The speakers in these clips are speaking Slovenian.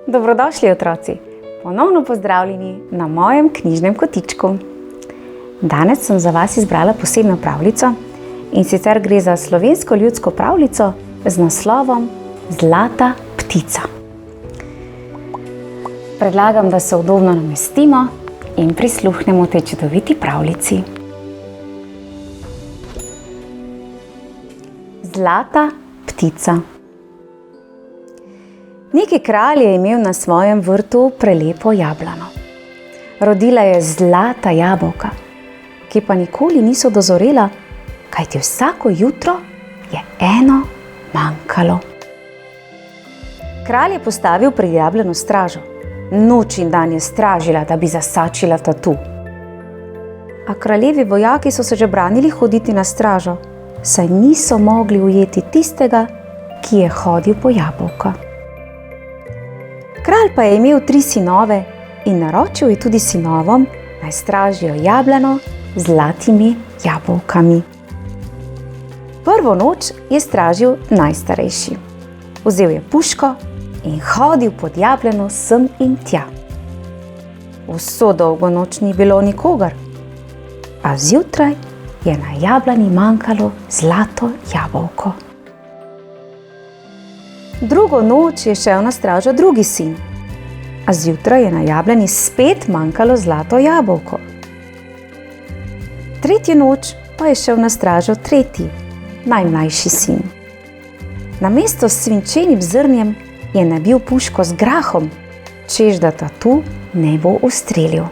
Dobrodošli, otroci! Ponovno pozdravljeni na mojem knjižnem kotičku. Danes sem za vas izbrala posebno pravljico in sicer gre za slovensko ljudsko pravljico z naslovom Zlata ptica. Predlagam, da se udobno namestimo in prisluhnemo tej čudoviti pravljici. Zlata ptica. Neki kralj je imel na svojem vrtu prelepo jablano. Rodila je zlata jabolka, ki pa nikoli niso dozorela, kajti vsako jutro je eno manjkalo. Kralj je postavil pred jablano stražo. Noč in dan je stražila, da bi zasačila tatu. A kraljevi vojaki so se že branili hoditi na stražo, saj niso mogli ujeti tistega, ki je hodil po jabolka. Kralj pa je imel 3 sinove in naročil je tudi sinovom, naj stražijo jablano z zlatimi jabolkami. Prvo noč je stražil najstarejši. Vzel je puško in hodil pod jablano sem in tja. Vso dolgo noč ni bilo nikogar, a zjutraj je na jablani manjkalo zlato jabolko. Drugo noč je šel na stražo drugi sin, a zjutraj je na jablani spet manjkalo zlato jabolko. Tretjo noč pa je šel na stražo tretji, najmlajši sin. Namesto s svinčenim zrnjem je nabil puško z grahom, češ da tatu ne bo ustrelil.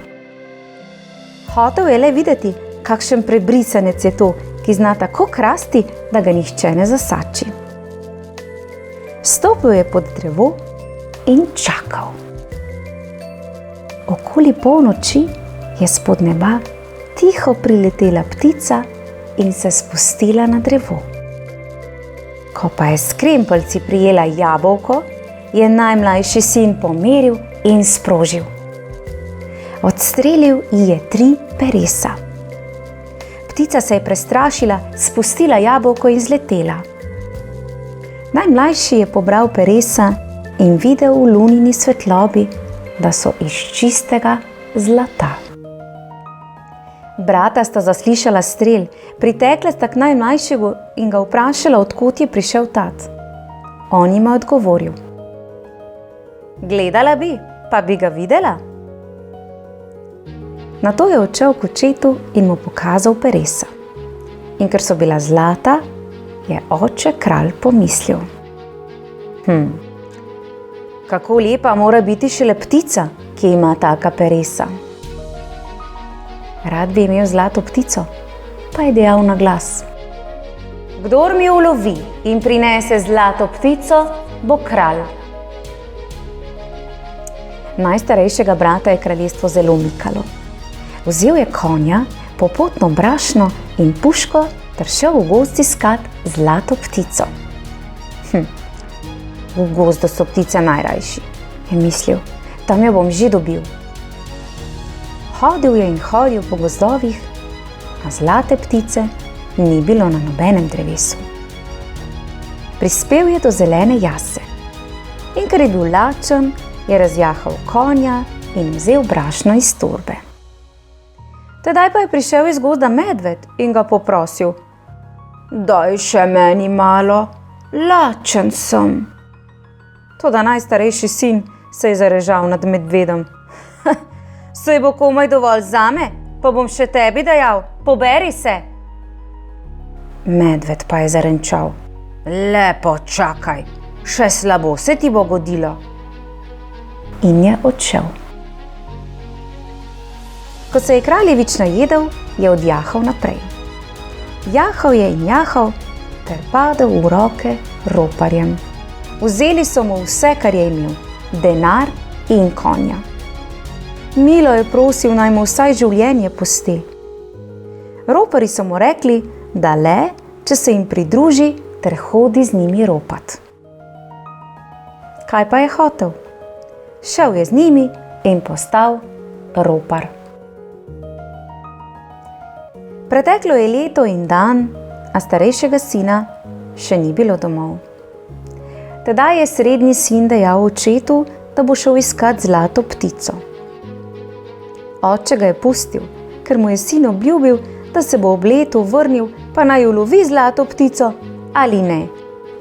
Hotel je le videti, kakšen prebrisanec je to, ki zna tako krasti, da ga nihče ne zasači. Stopil je pod drevo in čakal. Okoli polnoči je spod neba tiho priletela ptica in se spustila na drevo. Ko pa je s krempeljci prijela jabolko, je najmlajši sin pomeril in sprožil. Odstrelil ji je 3 peresa. Ptica se je prestrašila, spustila jabolko in zletela. Najmlajši je pobral peresa in videl v lunini svetlobi, da so iz čistega zlata. Brata sta zaslišala strel, pritekla sta k najmlajšemu in ga vprašala, odkot je prišel tat. On jima je odgovoril: Gledala bi, pa bi ga videla. Nato je odšel k očetu in mu pokazal peresa. In ker so bila zlata, je oče kralj pomislil: Kako lepa mora biti šele ptica, ki ima taka peresa. Rad bi imel zlato ptico, pa je dejal na glas: Kdor mi ulovi in prinese zlato ptico, bo kralj. Najstarejšega brata je kraljestvo zelo mikalo. Vzel je konja, popotno brašno in puško ter šel v gozd iskat zlato ptico. V gozdu so ptice najrajši, je mislil, tam jo bom že dobil. Hodil je in hodil po gozdovih, a zlate ptice ni bilo na nobenem drevesu. Prispel je do zelene jase in ker je bil lačen, je razjahal konja in vzel brašno iz torbe. Tedaj pa je prišel iz gozda medved in ga poprosil: Daj še meni malo, lačen sem. Toda najstarejši sin se je zarežal nad medvedom. Saj bo komaj dovolj zame, pa bom še tebi dajal, poberi se. Medved pa je zarenčal: Lepo čakaj, še slabo se ti bo godilo. In je odšel. Ko se je kraljevič najedel, je odjahal naprej. Jahal je in jahal ter padel v roke roparjem. Vzeli so mu vse, kar je imel, denar in konja. Milo je prosil, naj mu vsaj življenje pusti. Roparji so mu rekli, da le, če se jim pridruži ter hodi z njimi ropat. Kaj pa je hotel? Šel je z njimi in postal ropar. Preteklo je leto in dan, a starejšega sina še ni bilo domov. Tedaj je srednji sin dejal očetu, da bo šel iskat zlato ptico. Oče ga je pustil, ker mu je sin obljubil, da se bo ob letu vrnil, pa naj ulovi zlato ptico ali ne,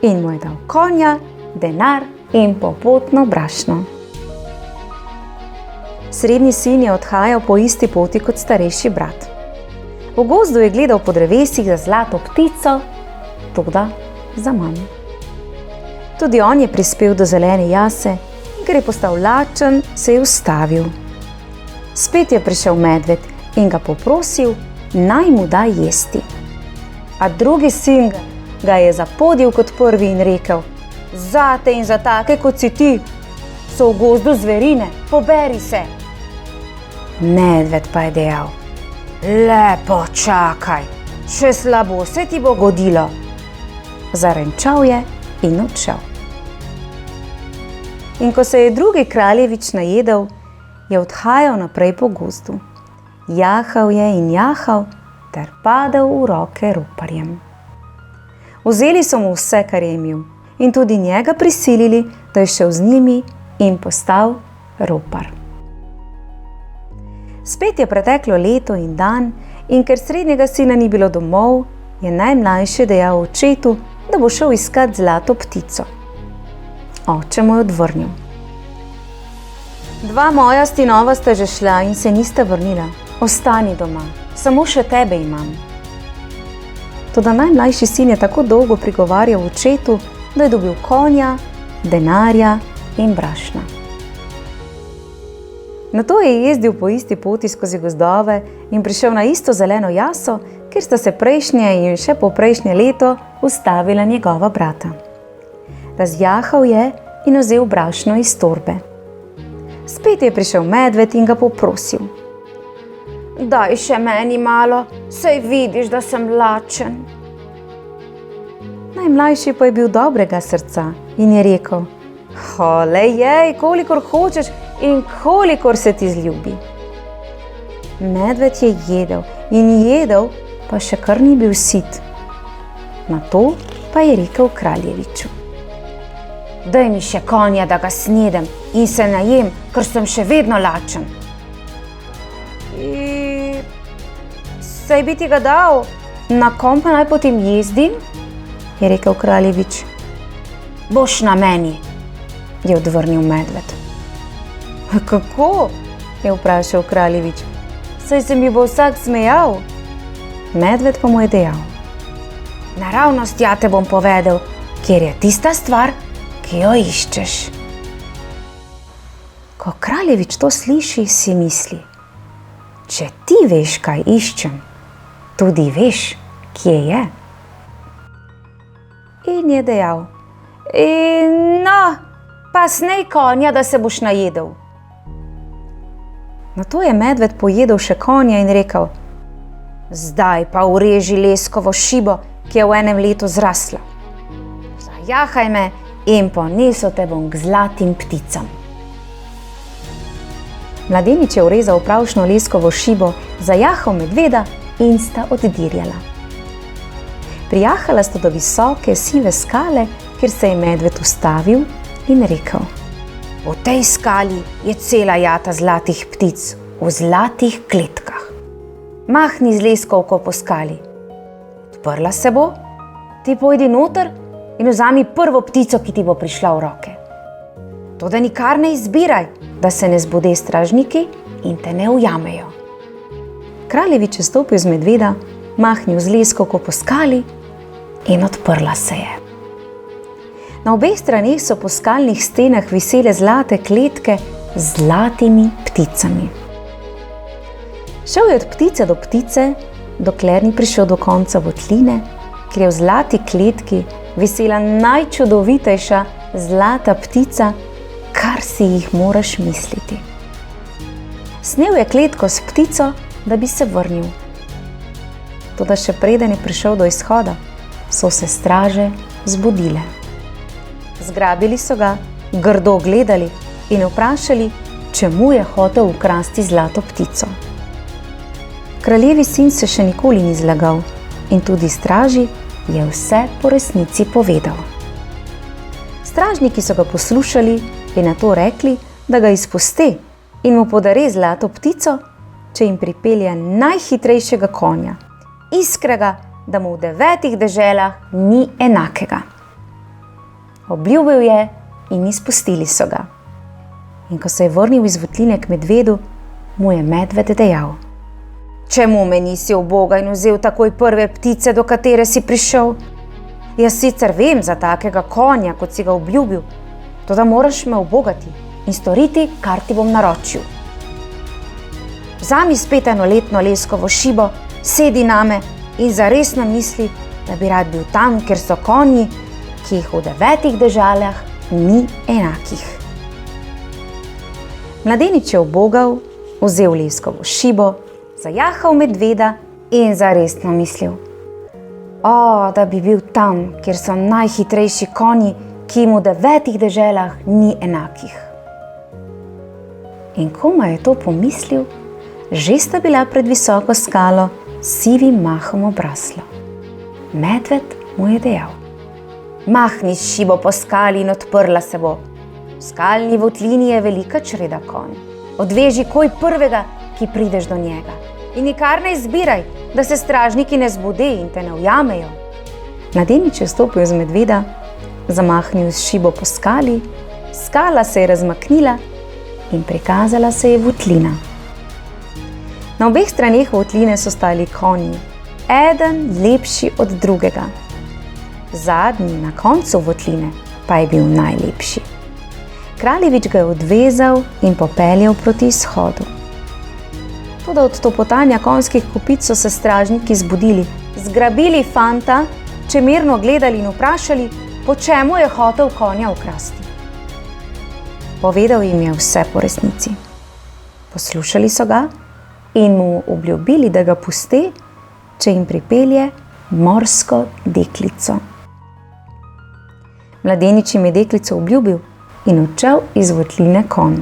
in mu je dal konja, denar in popotno brašno. Srednji sin je odhajal po isti poti kot starejši brat. V gozdu je gledal po drevesih za zlato ptico, toda zaman. Tudi on je prispel do zelene jase in ker je postal lačen, se je ustavil. Spet je prišel medved in ga poprosil, naj mu da jesti. A drugi sin ga je zapodil kot prvi in rekel: zate in za take kot si ti so v gozdu zverine, poberi se. Medved pa je dejal: lepo čakaj, še slabo se ti bo godilo. Zarenčal je in odšel. In ko se je drugi kraljevič najedel, je odhajal naprej po gozdu. Jahal je in jahal ter padel v roke roparjem. Vzeli so mu vse, kar je imel, in tudi njega prisilili, da je šel z njimi in postal ropar. Spet je preteklo leto in dan, in ker srednjega sina ni bilo domov, je najmlajši dejal očetu, da bo šel iskat zlato ptico. Oče mu je odvrnil: dva moja sinova sta že šla in se nista vrnila. Ostani doma, samo še tebe imam. Toda najmlajši sin je tako dolgo prigovarjal očetu, da je dobil konja, denarja in brašna. Nato je jezdil po isti poti skozi gozdove in prišel na isto zeleno jaso, kjer sta se prejšnje in še poprejšnje leto ustavila njegova brata. Razjahal je in vzel brašno iz torbe. Spet je prišel medved in ga poprosil: daj še meni malo, saj vidiš, da sem lačen. Najmlajši pa je bil dobrega srca in je rekel: jej, kolikor hočeš in kolikor se ti zljubi. Medved je jedel in jedel, pa še kar ni bil sit. Nato pa je rekel kraljeviču: daj mi še konja, da ga snedem in se najem, ker sem še vedno lačen. Saj bi ti ga dal, na kom pa naj potem jezdim? Je rekel kraljevič. Boš na meni, je odvrnil medved. Kako? Je vprašal kraljevič. Saj se mi bo vsak smejal. Medved pa mu je dejal: naravnost ja te bom povedal, kjer je tista stvar, ki jo iščeš. Ko kraljevič to sliši, si misli: če ti veš, kaj iščem, tudi veš, kje je. In je dejal: no, pa snej konja, da se boš najedel. Nato je medved pojedel še konja in rekel: zdaj pa ureži leskovo šibo, ki je v enem letu zrasla. Zajahaj me in ponesel te bom k zlatim pticam. Mladenič je urezal pravšno leskovo šibo, zajahal medveda in sta oddirjala. Prijahala sta do visoke sive skale, kjer se je medved ustavil in rekel: v tej skali je cela jata zlatih ptic v zlatih kletkah. Mahni z leskovko po skali. Odprla se bo, ti pojdi noter in vzami prvo ptico, ki ti bo prišla v roke. Toda nikar ne izbiraj, da se ne zbode stražniki in te ne ujamejo. Kraljevič je stopil z medveda, mahnil z leskovko po skali in odprla se je. Na obeh straneh so po skalnih stenah visele zlate kletke z zlatimi pticami. Šel je od ptice do ptice, dokler ni prišel do konca votline, kjer je v zlati kletki visela najčudovitejša zlata ptica, kar si jih moraš misliti. Snel je kletko s ptico, da bi se vrnil. Toda še preden je prišel do izhoda, so se straže zbudile. Zgrabili so ga, grdo gledali in vprašali, čemu je hotel ukrasti zlato ptico. Kraljevi sin se še nikoli ni zlagal in tudi straži je vse po resnici povedal. Stražniki so ga poslušali in na to rekli, da ga izpusti in mu podari zlato ptico, če jim pripelje najhitrejšega konja, iskrega, da mu v 9 deželah ni enakega. Obljubil je in izpustili so ga. In ko se je vrnil iz votline k medvedu, mu je medved dejal: Čemu me nisi ubogal in vzel takoj prve ptice, do katere si prišel? Jaz sicer vem za takega konja, kot si ga obljubil, toda moraš me ubogati in storiti, kar ti bom naročil. Vzami spet enoletno leskovo šibo, sedi name in zaresno misli, da bi rad bil tam, kjer so konji, ki jih v 9 deželah ni enakih. Mladenič je ubogal, vzel leskovo šibo, zajahal medveda in zaresno mislil: da bi bil tam, kjer so najhitrejši konji, ki jim v 9 deželah ni enakih. In komaj je to pomislil, že sta bila pred visoko skalo s sivim mahom obraslo. Medved mu je dejal: Mahni s šibo po skali in odprla se bo. V skalni votlini je velika čreda konj. Odveži koj prvega, ki prideš do njega. In nikar ne izbiraj, da se stražniki ne zbude in te ne ujamejo. Mladenič je stopil z medveda, zamahnil s šibo po skali, skala se je razmaknila in prikazala se je votlina. Na obeh straneh votline so stali konji, eden lepši od drugega. Zadnji na koncu votline pa je bil najlepši. Kraljevič ga je odvezal in popeljal proti izhodu. Toda od topotanja konjskih kopic so se stražniki zbudili, zgrabili fanta, čemerno gledali in vprašali, po čemu je hotel konja ukrasti. Povedal jim je vse po resnici. Poslušali so ga in mu obljubili, da ga pusti, če jim pripelje morsko deklico. Mladenič jim je deklico obljubil in odšel iz votline konj.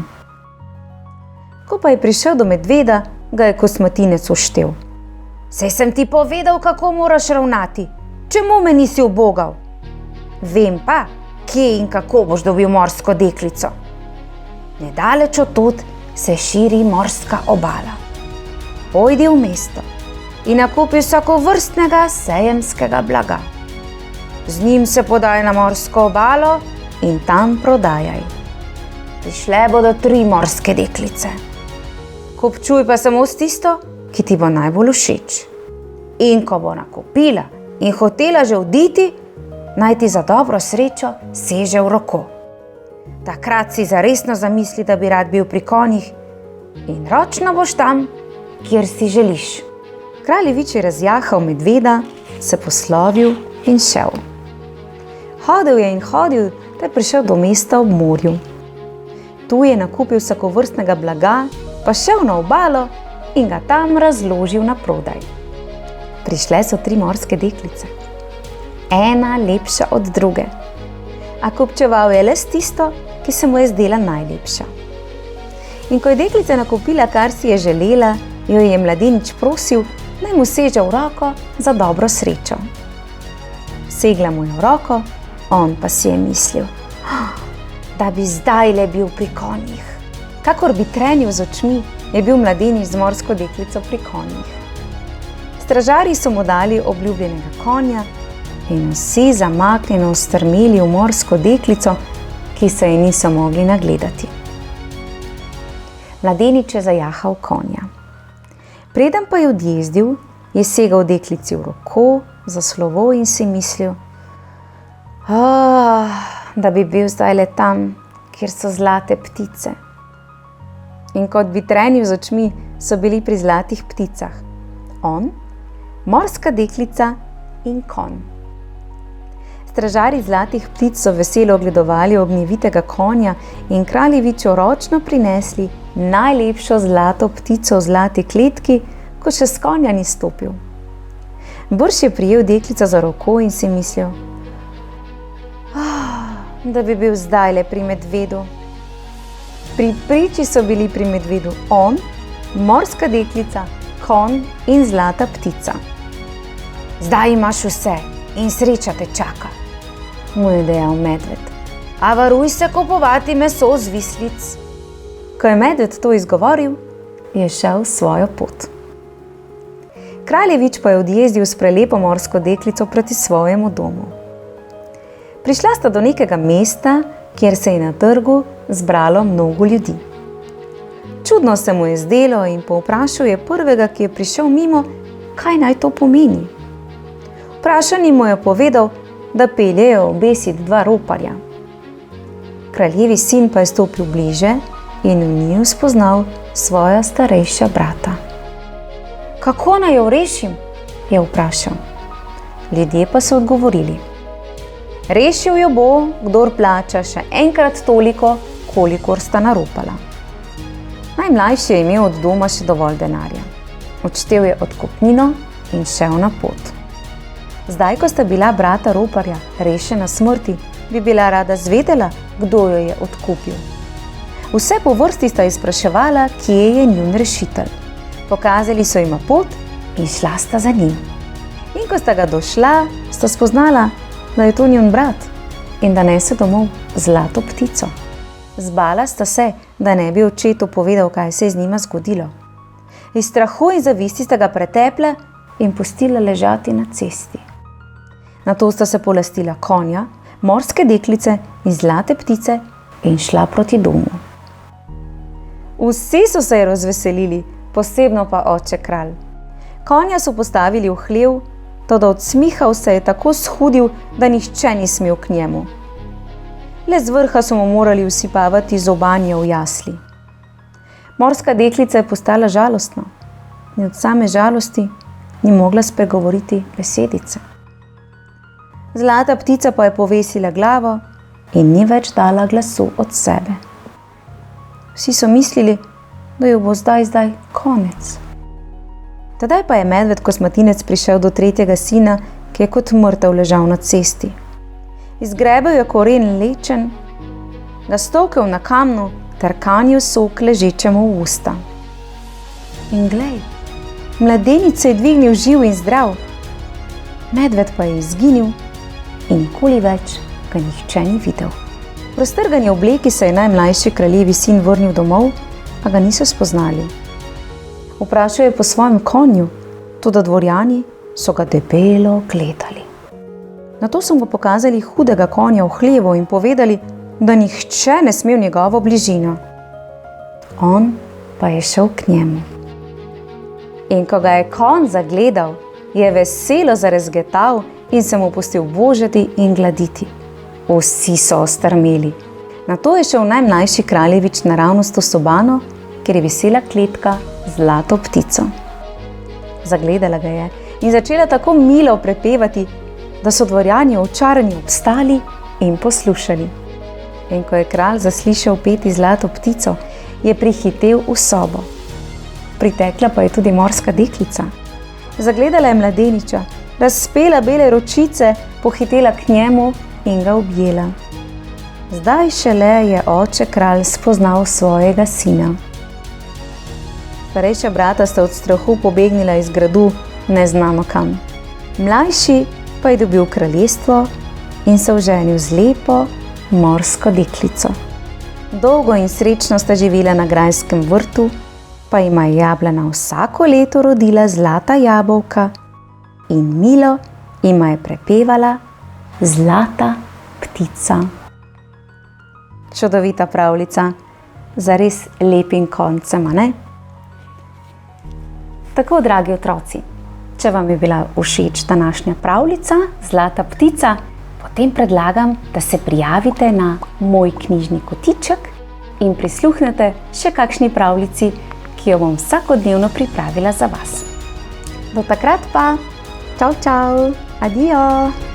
Ko pa je prišel do medveda, ga je kosmatinec uštel. Saj sem ti povedal, kako moraš ravnati. Čemu me nisi ubogal? Vem pa, kje in kako boš dobil morsko deklico. Nedaleč od tod se širi morska obala. Pojdi v mesto in nakupi vsakovrstnega sejemskega blaga. Z njim se podaj na morsko obalo in tam prodajaj. Prišle bodo 3 morske deklice. Kupčuj pa samo s tisto, ki ti bo najbolj všeč. In ko bo nakupila in hotela že oditi, naj ti za dobro srečo seže v roko. Takrat si zaresno zamisli, da bi rad bil pri konjih in ročno boš tam, kjer si želiš. Kraljevič je razjahal medveda, se poslovil in šel. Hodil je in hodil, da je prišel do mesta ob morju. Tu je nakupil vsakovrstnega blaga, pa šel na obalo in ga tam razložil na prodaj. Prišle so 3 morske deklice, ena lepša od druge, a kupčeval je le s tisto, ki se mu je zdela najlepša. In ko je deklica nakupila, kar si je želela, jo je mladenič prosil, naj mu seže v roko za dobro srečo. Segla mu je v roko, on pa si je mislil, da bi zdajle bil pri konjih. Kakor bi trenil z očmi, je bil mladenič z morsko deklico pri konjih. Stražarji so mu dali obljubljenega konja in vsi zamaknjeno strmeli v morsko deklico, ki se je niso mogli nagledati. Mladenič je zajahal konja. Preden pa je odjezdil, je segal deklici v roko za slovo in si mislil, da bi bil zdajle tam, kjer so zlate ptice. In kot bi trenil z očmi, so bili pri zlatih pticah. On, morska deklica in konj. Stražarji zlatih ptic so veselo ogledovali ognjevitega konja in kraljeviču ročno prinesli najlepšo zlato ptico v zlati kletki, ko še s konja ni stopil. Brž je prijel deklico za roko in si mislil, da bi bil zdajle pri medvedu. Pri priči so bili pri medvedu on, morska deklica, konj in zlata ptica. Zdaj imaš vse in sreča te čaka, mu je dejal medved. a varuj se kupovati meso z vislic. Ko je medved to izgovoril, je šel svojo pot. Kraljevič pa je odjezdil s prelepo morsko deklico proti svojemu domu. Prišla sta do nekega mesta, kjer se je na trgu zbralo mnogo ljudi. Čudno se mu je zdelo in povprašal je prvega, ki je prišel mimo, kaj naj to pomeni. Vprašani mu je povedal, da peljejo obesiti 2 roparja. Kraljevi sin pa je stopil bliže in v njiju spoznal svoja starejša brata. Kako naj jo rešim? Je vprašal. Ljudje pa so odgovorili. Rešil jo bo, kdor plača še enkrat toliko, kolikor sta naropala. Najmlajši je imel od doma še dovolj denarja. Odštel je odkupnino in šel na pot. Zdaj, ko sta bila brata roparja rešena smrti, bi bila rada zvedela, kdo jo je odkupil. Vse po vrsti sta izpraševala, kje je njun rešitelj. Pokazali so jima pot in šla sta za njim. In ko sta ga došla, sta spoznala, da je to njun brat in da nese domov zlato ptico. Zbala sta se, da ne bi očetu povedal, kaj se je z njima zgodilo. Iz strahu in zavisti sta ga pretepla in pustila ležati na cesti. Nato sta se polastila konja, morske deklice in zlate ptice in šla proti domu. Vsi so se razveselili, posebno pa oče kralj. Konja so postavili v hlev, toda od smiha se je tako shudil, da nihče ni smel k njemu. Le z vrha so mu morali usipavati zobanje v jasli. Morska deklica je postala žalostna in od same žalosti ni mogla spregovoriti besedice. Zlata ptica pa je povesila glavo in ni več dala glasu od sebe. Vsi so mislili, da jo bo zdaj konec. Tedaj pa je medved kosmatinec prišel do 3. sina, ki je kot mrtev ležal na cesti. Izgrebel je koren lečen, ga stolkel na kamnu ter kanil sok ležečemu v usta. In glej, mladenic se je dvignil živ in zdrav. Medved pa je izginil in nikoli več ga nihče ni videl. V raztrgani obleki se je najmlajši kraljevi sin vrnil domov, a ga niso spoznali. Vprašal je po svojem konju, toda dvorjani so ga debelo gledali. Nato so mu pokazali hudega konja v hlevu in povedali, da nihče ne sme v njegovo bližino. On pa je šel k njemu. In ko ga je konj zagledal, je veselo zarezgetal in se mu pustil božati in gladiti. Vsi so ostrmeli. Nato je šel najmlajši kraljevič naravnost v sobano, kjer je visela kletka z zlato ptico. Zagledala ga je in začela tako milo prepevati, da so dvorjani očarani obstali in poslušali. In ko je kralj zaslišal peti zlato ptico, je prihitel v sobo. Pritekla pa je tudi morska deklica. Zagledala je mladeniča, razpela bele ročice, pohitela k njemu in ga objela. Zdaj šele je oče kralj spoznal svojega sina. Starejša brata sta od strahu pobegnila iz gradu neznano kam. Mlajši pa je dobil kraljestvo in se oženil z lepo morsko deklico. Dolgo in srečno sta živela na grajskem vrtu, pa jima je jablana vsako leto rodila zlata jabolka in milo jima je prepevala zlata ptica. Čudovita pravljica, za res lepim koncem, a ne? Tako, dragi otroci, če vam je bila všeč današnja pravljica Zlata ptica, potem predlagam, da se prijavite na moj knjižni kotiček in prisluhnete še kakšni pravljici, ki jo bom vsakodnevno pripravila za vas. Do takrat pa, čau, čau, adijo!